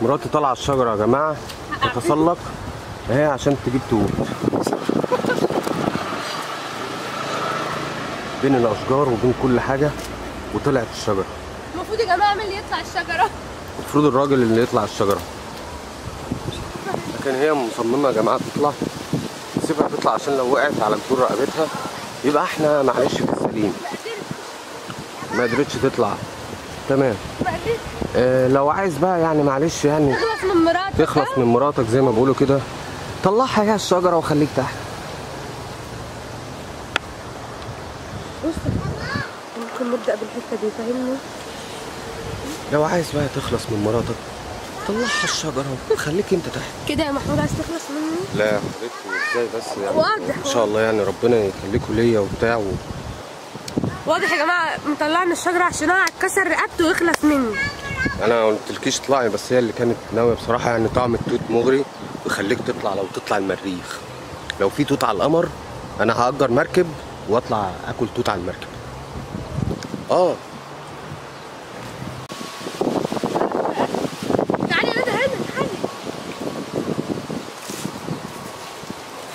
مراتي طالعه الشجره يا جماعه تتسلق اهي عشان تجيب توت بين الاشجار وبين كل حاجه، وطلعت الشجره. المفروض يا جماعه مين اللي يطلع الشجره؟ المفروض الراجل اللي يطلع الشجره، لكن هي مصممه يا جماعه تطلع. سيبها تطلع عشان لو وقعت على جذور رقبتها يبقى احنا معلش في السليم. ما قدرتش تطلع تمام. لو عايز بقى يعني معلش يعني تخلص من مراتك زي ما بيقولوا كده، طلعها هي الشجره وخليك تحت. بص ممكن نبدا بالحته دي، فاهمني؟ لو عايز بقى تخلص من مراتك طلعها الشجره وخليك انت تحت. كده يا محمود عايز تخلص مني؟ لا يا حبيبتي ازاي بس يعني واضح ان شاء الله يعني ربنا يخليكوا ليا وبتاع واضح يا جماعه مطلعني الشجره عشان انا هتكسر رقبته ويخلص مني. انا ما قلتلكيش اطلعي، بس هي اللي كانت ناويه بصراحه. يعني طعم التوت مغري ويخليك تطلع. لو تطلع المريخ، لو في توت على القمر انا هأجر مركب واطلع اكل توت على المركب. تعالي يا ندى هنا تعالي.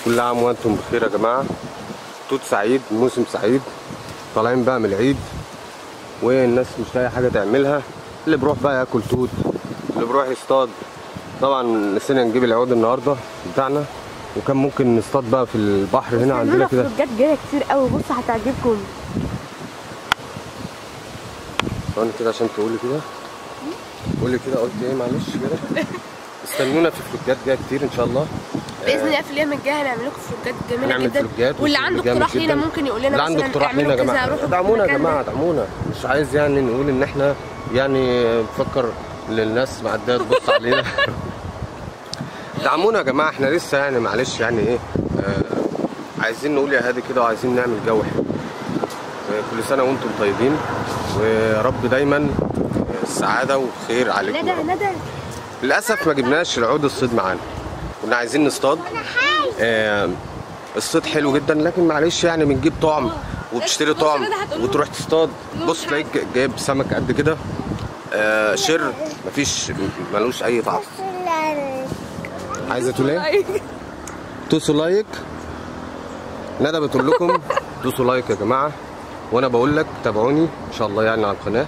كل عام وانتم بخير يا جماعه. توت سعيد، موسم سعيد. طالعين بقى من العيد والناس مش لاقي حاجه تعملها، اللي بيروح بقى ياكل توت، اللي بيروح يصطاد. طبعا نسينا نجيب العود النهارده بتاعنا، وكان ممكن نصطاد بقى في البحر هنا عندنا كده. فلوجات جايه كتير قوي، بص هتعجبكم. ثواني كده عشان تقولي كده. قولي كده قلت ايه معلش كده. استنونا في فلوجات جايه كتير ان شاء الله. باذن الله في الايام الجايه هنعمل لكم فلوجات جميله جدا. واللي عنده اقتراح لينا ممكن يقول لنا مثلا اعملوا كذا، روحوا دعمونا يا جماعه دعمونا. مش عايز يعني نقول ان احنا يعني بنفكر للناس معديه تبص علينا. دعمونا يا جماعه، احنا لسه يعني معلش يعني ايه عايزين نقول يا هادي كده وعايزين نعمل جو حلو. كل سنه وانتم طيبين، ويا رب دايما السعاده والخير عليكم. ندى للاسف ما جبناش العود الصيد معانا، كنا عايزين نصطاد. الصيد حلو جدا، لكن معلش يعني بنجيب طعم وبتشتري طعم وتروح تصطاد. بص تلاقيك جايب سمك قد كده شر مفيش، ملوش اي طعم. عايزه تقول ايه؟ دوسوا لايك. ندى بتقول لكم دوسوا لايك يا جماعه، وانا بقول لك تابعوني ان شاء الله يعني على القناه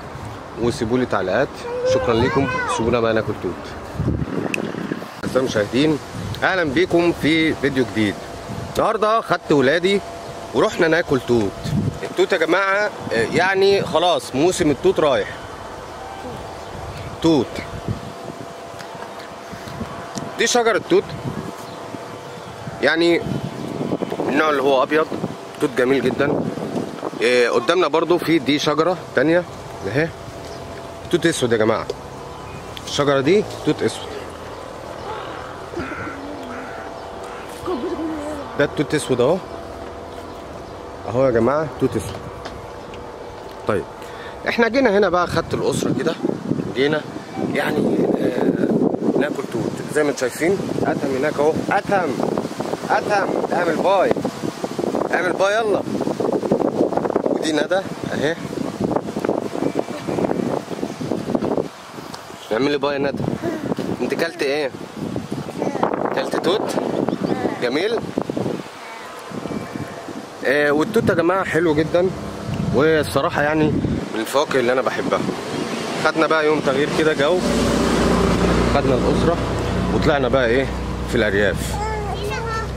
وسيبوا لي تعليقات. شكرا لكم. سيبونا بقى ناكل توت. أعزائي المشاهدين اهلا بيكم في فيديو جديد. النهارده خدت ولادي ورحنا ناكل توت. التوت يا جماعه يعني خلاص موسم التوت رايح. توت دي شجره توت يعني النوع اللي هو ابيض، توت جميل جدا. قدامنا برضو في دي شجره تانيه اهي، توت اسود يا جماعه. الشجره دي توت اسود، ده التوت اسود اهو اهو يا جماعه، توت اسود. طيب احنا جينا هنا بقى، خدت الاسره كده جينا يعني ناكل توت زي ما انتم شايفين. اتهم هناك اهو، اتهم اعمل باي، اعمل باي يلا. ودي ندى اهي، اعملي باي يا ندى. انت كلت ايه؟ كلت توت جميل. والتوت يا جماعه حلو جدا، والصراحه يعني من الفواكه اللي انا بحبها. خدنا بقى يوم تغيير كده جو، خدنا الاسره وطلعنا بقى ايه في الارياف.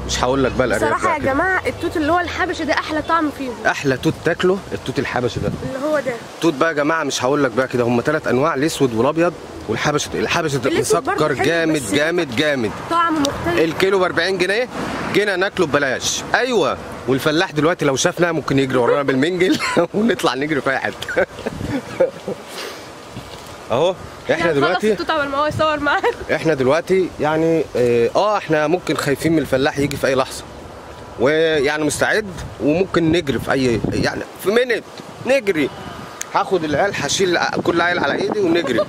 مش هقول لك بقى الارياف بصراحه يا جماعه التوت اللي هو الحبشي ده احلى طعم فيهم. احلى توت تاكله التوت الحبشي ده، اللي هو ده توت بقى يا جماعه. مش هقول لك بقى كده، هم 3 انواع، الاسود والابيض والحبشي. الحبشي ده مسكر جامد جامد جامد، طعمه مختلف. الكيلو ب 40 جنيه، جينا ناكله ببلاش. ايوه، والفلاح دلوقتي لو شافنا ممكن يجري ورانا بالمنجل ونطلع نجري في اي حته. اهو احنا دلوقتي ما هو يصور معانا. احنا دلوقتي يعني احنا ممكن خايفين من الفلاح يجي في اي لحظه، ويعني مستعد وممكن نجري في اي يعني في منت نجري. هاخد العيال، هشيل كل عيل على ايدي ونجري.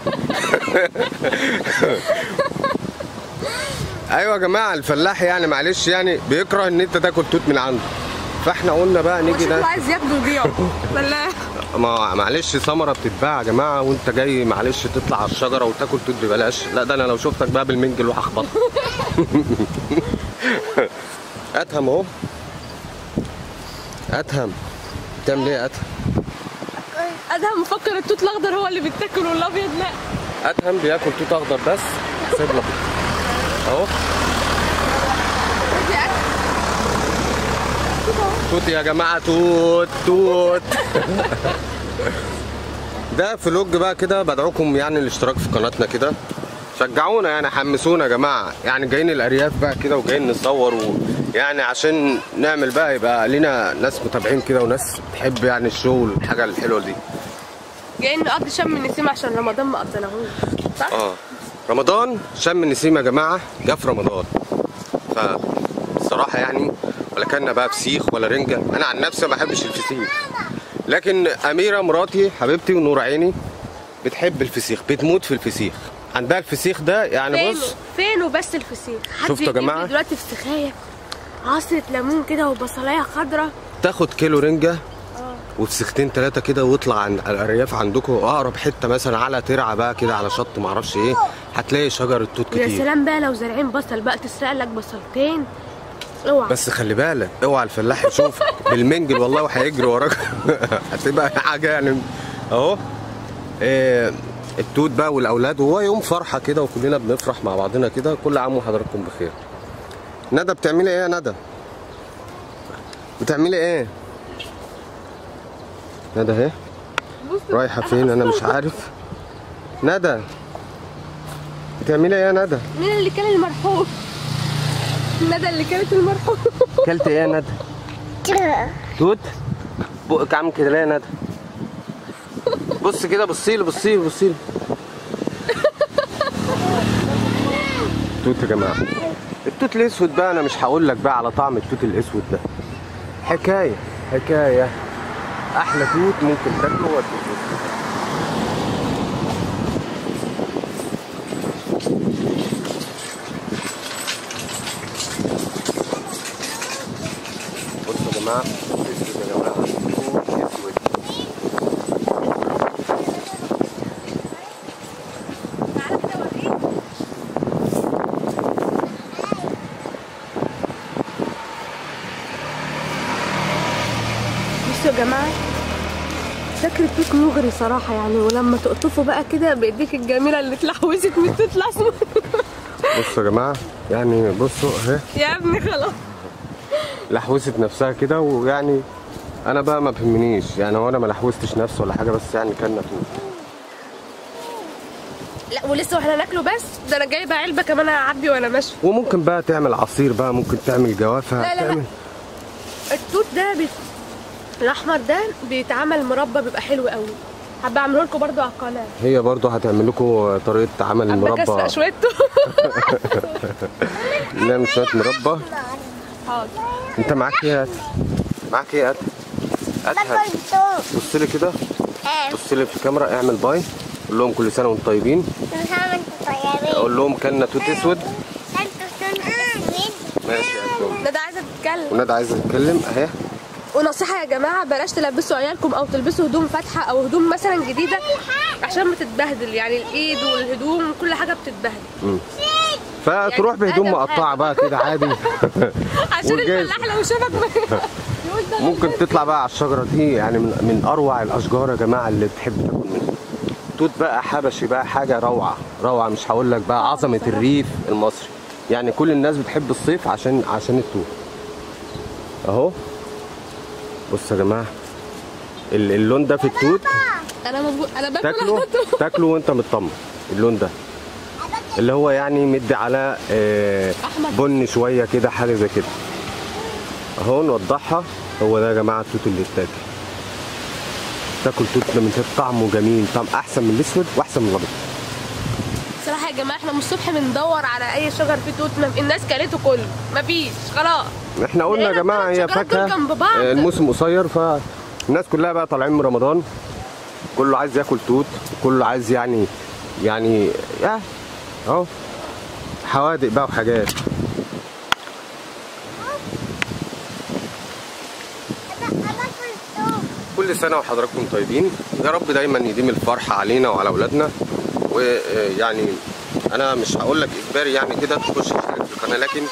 ايوه يا جماعه، الفلاح يعني معلش يعني بيكره ان انت تاكل توت من عنده، فاحنا قلنا بقى نيجي ده عايز ياخده ويبيعه. فلاح معلش ثمره بتتباع يا جماعه، وانت جاي معلش تطلع على الشجره وتاكل توت ببلاش؟ لا ده انا لو شفتك بقى بالمنجل وهخبطك. ادهم اهو. ادهم بتعمل ايه يا ادهم؟ ادهم مفكر التوت الاخضر هو اللي بيتاكل والابيض لا. ادهم بياكل توت اخضر بس. سيب لك اهو توت يا جماعه، توت توت. ده فلوج بقى كده، بدعوكم يعني الاشتراك في قناتنا كده، شجعونا يعني، حمسونا يا جماعه، يعني جايين الارياف بقى كده وجايين نصور يعني عشان نعمل بقى يبقى لينا ناس متابعين كده وناس تحب يعني الشو والحاجه الحلوه دي. جايين نقضي شم النسيم عشان رمضان ما قضيناهوش صح؟ رمضان شم النسيم يا جماعه جه في رمضان. فالصراحه يعني ولا كنا بقى فسيخ ولا رنجه، انا عن نفسي ما بحبش الفسيخ، لكن اميره مراتي حبيبتي ونور عيني بتحب الفسيخ، بتموت في الفسيخ، عندها الفسيخ ده يعني. بص فين وبس الفسيخ. شفتوا يا جماعه دلوقتي فسيخايه عصره ليمون كده وبصلايه خضراء، تاخد كيلو رنجه وفسيختين 3 كده، واطلع عند الارياف عندكم اقرب حته مثلا على ترعه بقى كده على شط معرفش ايه، هتلاقي شجره توت كتير. يا سلام بقى لو زارعين بصل بقى تسرق لك بصلتين. اوعى بس خلي بالك، اوعى الفلاح يشوفك بالمنجل والله وهيجري وراك. هتبقى حاجه يعني اهو. التوت بقى والاولاد، وهو يوم فرحه كده وكلنا بنفرح مع بعضنا كده. كل عام وحضراتكم بخير. ندى بتعملي ايه يا ندى؟ بتعملي ايه؟ ندى اهي رايحه فين انا مش عارف. ندى بتعملي ايه يا ندى؟ مين اللي كان المرحوم؟ ندى اللي كانت المرحوم. كلت ايه يا ندى؟ توت؟ بقك عامل كده ليه يا ندى؟ بص كده، بصيلي بصيلي بصيلي. توت يا جماعه، التوت الاسود بقى انا مش هقول لك بقى على طعم التوت الاسود ده، حكايه حكايه. احلى توت ممكن تاكله هو التوت الاسود. بصوا يا جماعه الاسود يا جماعه، توت اسود. بصوا يا جماعه شكل التوت مغري صراحه يعني، ولما تقطفه بقى كده بايديك الجميله اللي اتلحوزت من التوت الاسود. بصوا يا جماعه يعني، بصوا اهي يا ابني خلاص لحوست نفسها كده، ويعني انا بقى ما بهمنيش يعني، هو انا ما لحوستش نفسي ولا حاجه، بس يعني كان توت. لا ولسه واحنا ناكله بس، ده انا جايبه علبه كمان اعبي وانا ماشيه. وممكن بقى تعمل عصير بقى، ممكن تعمل جوافه. لا لا لا، التوت ده الاحمر ده بيتعمل مربى بيبقى حلو قوي، هبقى اعمله لكم برده على القناه. هي برده هتعمل لكم طريقه عمل المربى. هبقى شويه توت. نعمل شويه مربى. حاضر. انت معاك ايه؟ معاك ايه؟ بص لي كده، بص لي في الكاميرا، اعمل باي، قول لهم كل سنه وانتم طيبين. اقول لهم كلنا توت اسود. ماشي يا ندى عايزه تتكلم. وندى عايزه تتكلم اهي. ونصيحه يا جماعه، بلاش تلبسوا عيالكم او تلبسوا هدوم فاتحه او هدوم مثلا جديده عشان بتتبهدل، يعني الايد والهدوم كل حاجه بتتبهدل. فتروح يعني بهدوم مقطعه بقى كده عادي. عشان الفلاح لو شافك ممكن تطلع بقى على الشجره دي، يعني من اروع الاشجار يا جماعه اللي تحب تاكل منها. توت بقى حبشي بقى، حاجه روعه روعه، مش هقول لك بقى عظمه الريف المصري، يعني كل الناس بتحب الصيف عشان التوت اهو. بص يا جماعه اللون ده في التوت، انا باكل تاكله وانت مطمن. اللون ده اللي هو يعني مدي على بني شويه كده، حاجه زي كده اهو. نوضحها، هو ده يا جماعه التوت اللي يتاكل. تاكل توت من طعمه جميل، طعم احسن من الاسود واحسن من الابيض. صراحه يا جماعه احنا من الصبح بندور على اي شجر فيه توت، الناس كلته كله، مفيش خلاص. احنا قلنا يا جماعه هي فاكهه، الموسم قصير، فالناس كلها بقى طالعين من رمضان، كله عايز ياكل توت، كله عايز يعني اهو حوادق بقى وحاجات. كل كل سنه وحضراتكم طيبين، يا رب دايما يديم الفرحه علينا وعلى اولادنا. ويعني انا مش هقول لك اجباري يعني كده تخش تشترك في القناه، لكن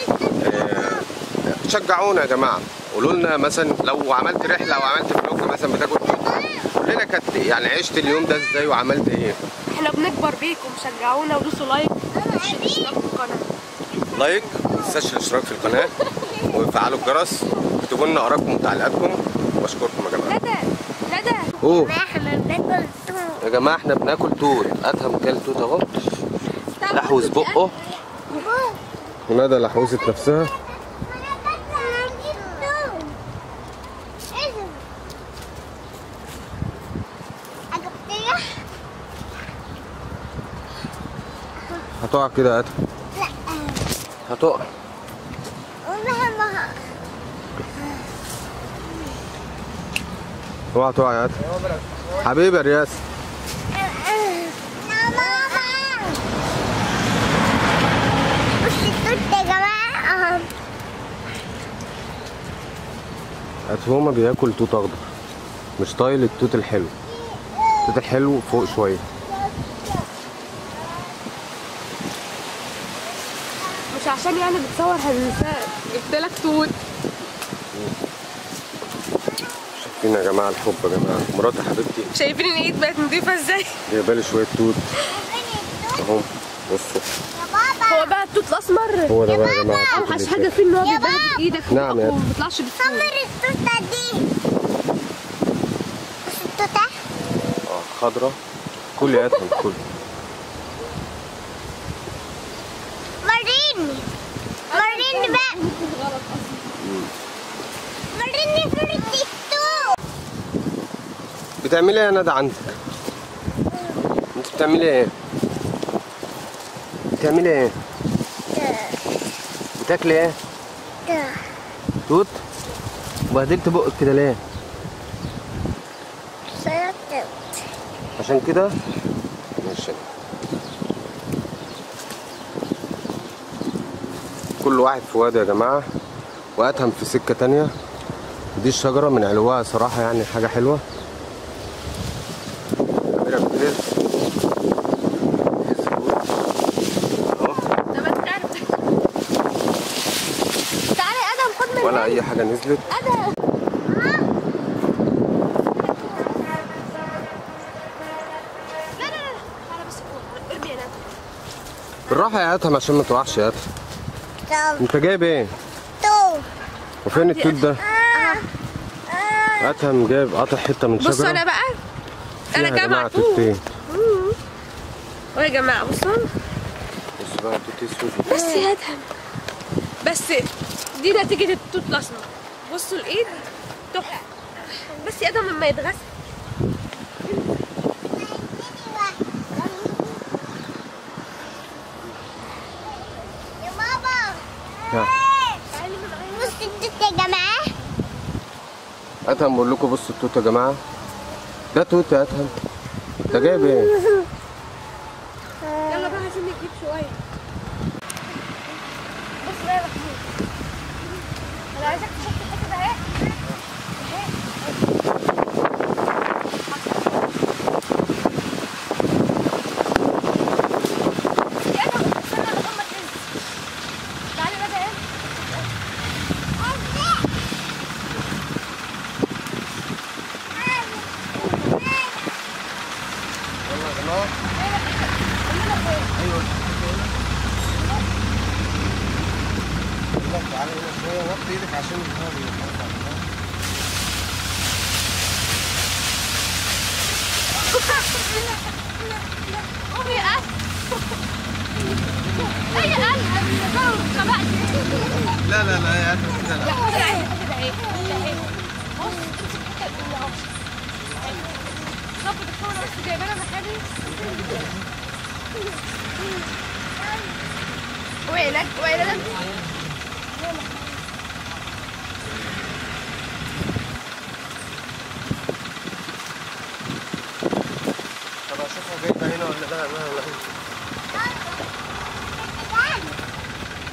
شجعونا يا جماعه. قولوا لنا مثلا لو عملت رحله او عملت فلوج مثلا بتاكل توت، قول لنا كانت يعني عشت اليوم ده ازاي وعملت ايه. احنا بنكبر بيكم، شجعونا ودوسوا لايك واشتركوا في القناه. لايك، ما تنساش الاشتراك في القناه وفعلوا الجرس، اكتبوا لنا ارائكم وتعليقاتكم، واشكركم يا جماعه. ندى اوه احنا بناكل يا جماعه احنا بناكل توت. ادهم كل توت اهو، لحوز بقه، وندى لحوزت نفسها. هتقع كده يا ادهم. لا هتقع. اوعى تقع يا ادهم حبيبي يا رياس. يا جماعه هما بياكل توت اخضر، مش طايل التوت الحلو. التوت الحلو فوق شويه. مش عشان يعني بتصور هننساك، جبت لك توت. شايفين يا جماعه الحب يا جماعه. مراتي حبيبتي شايفين الايد بقت نضيفه ازاي؟ جايبالي شويه توت اهو، بصوا. هو بقى التوت الاسمر هو ده بقى يا جماعه التوت اوحش اللي حاجه فات. فيه ان هو بيبهدل ايدك نعم يا وما بيطلعش بسهوله. صمر التوته دي. بص التوته خضرا. كل يا ادهم كل. وريني بقى، وريني صورة التوت. بتعملي ايه يا ندى عندك؟ انت بتعملي ايه؟ بتعملي ايه؟ بتاكلي ايه؟ توت؟ وبهدلت بقك كده ليه؟ عشان كده؟ ماشي. كل واحد في وادي يا جماعة، وأتهم في سكة تانية. دي الشجرة من علوها صراحة يعني حاجة حلوة. تعالى يا ادم خد من ولا أي حاجة نزلت. ادم بالراحة يا أتهم عشان ما تقعش يا أتهم. أنت جايب إيه؟ توت. وفين التوت ده؟ أتهم جايب قاطع حتة من شجرة. بصوا انا بقى انا فيها يا جماعة جامعه توت. توتين. يا جماعه بصوا بص بقى توت اسود. بس يا ادهم، بس دي نتيجه التوت الاسمر. بصوا الايد تحفه، بس يا ادهم لما يتغسل. يا بابا ها. بص التوت يا جماعه. أتهم بقول لكم بصوا التوت يا جماعة. ده توت يا أتهم. أنت جايب إيه؟ يلا بقى عايزين نجيب شويه. بص بقى يا محمود، انا عايزك تشوف الحته ده اهي يا ادهم. استنى لغايه ما تنزل. تعالى بقى ايه. يلا يا جماعة. أيوه. تعالى هنا شوية، وطي إيدك عشان الهواء يتقطع. قومي يا أسد. أي أسد؟ لا لا لا يا أتهم كده لا. كده اهي كده اهي. بص اهو. ظبط الكاميرا بس جايبانا مكاني. ويلك ويلك. طب أشوفها جايبة هنا ولا ده ولا هنا؟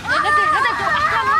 غدا غدا توقعتها.